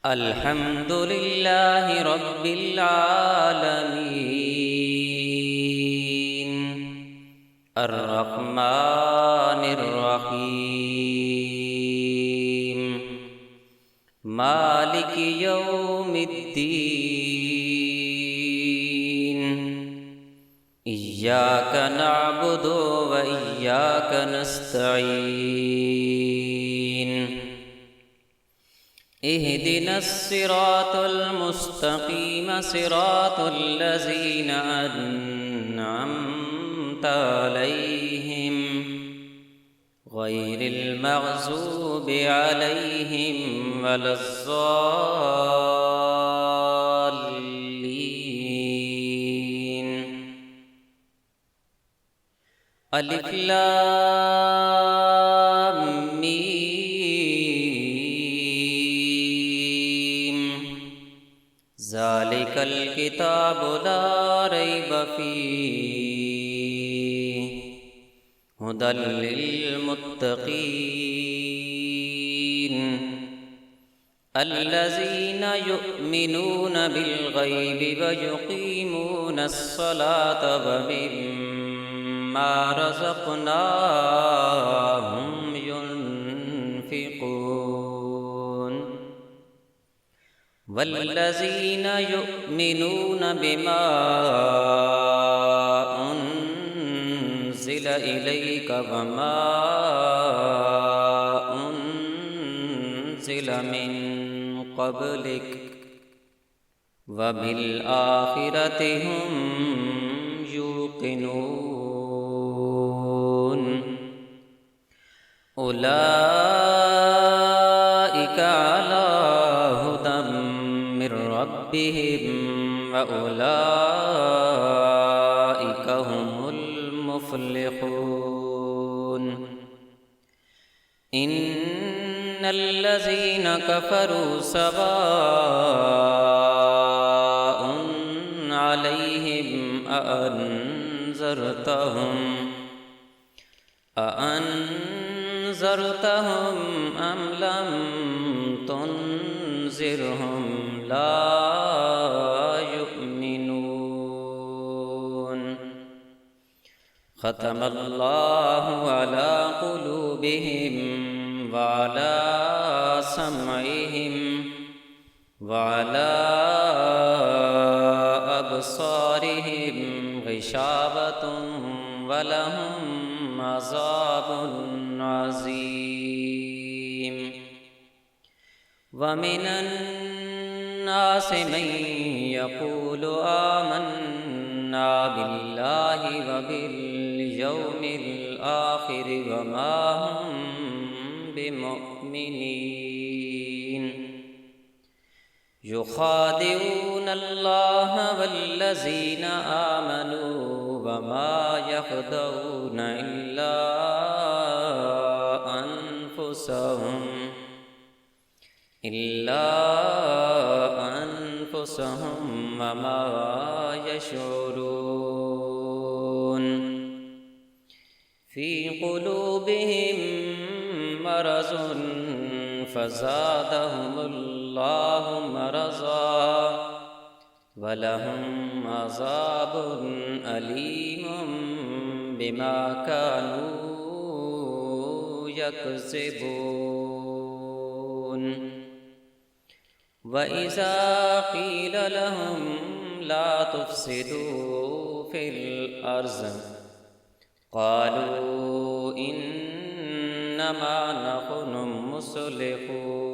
अल्हम्दुलिल्लाहि रब्बिल आलमीन अर्रहमानिर रहीम मालिकि यौमिद्दीन इय्याक नअबुदु व इय्याक नस्तईन इहदिनस सिरातल मुस्तकीम सिरातल लज़ीना अन्अमता अलैहिम गैरिल मग़ज़ूबि अलैहिम वलज़्ज़ाल्लीन। अलिफ लाम मीम ज़ालिकल किताबु ला रैब फ़ीहि हुदल लिल मुत्तक़ीन अल्लज़ीना युमिनून बिल गैबि व युक़ीमूनस सलात व मिम्मा रज़क़नाहुम युनफ़िक़ून वल्लज़ीना युमिनून बिमा उन्ज़िल इलैक वमा उन्ज़िल मिन क़ब्लिक वबिल आखिरति हुम यूक़िनून उलाइका अला हुदम मिर रब्बिहिम व उलाइका हुमुल मुफ़्लिहून। इन्नल्लज़ीना कफ़रू सवाउन अलैहिम अअन्ज़रतहुम अम लम तुनज़िरहुम ला युमिनून। ख़तमल्लाहु अला क़ुलूबिहिम व अला समइहिम व अला अबसारिहिम ग़िशावतुन व लहुम अज़ाबुन अज़ीम। व मिनन नासि मन यक़ूलु आमन्ना बिल्लाहि व बिल यौमिल आखिर व मा हुम बिमुअ्मिनीन। युखादिऊन अल्लाह वल्लज़ीना आमनू व मा यख़दऊन इल्ला अन्फुसहुम व मा यशऊरून। फ़ी क़ुलूबिहिम मरज़ुन फ़ज़ादहुमुल्लाहु मरज़ा व लहुम अज़ाबुन अलीमुम बिमा कानू यकज़िबून। व इज़ा क़ील लहुम ला तुफ़सिदू फ़िल अर्ज़ क़ालू इन्नमा नहनु मुस्लिहून।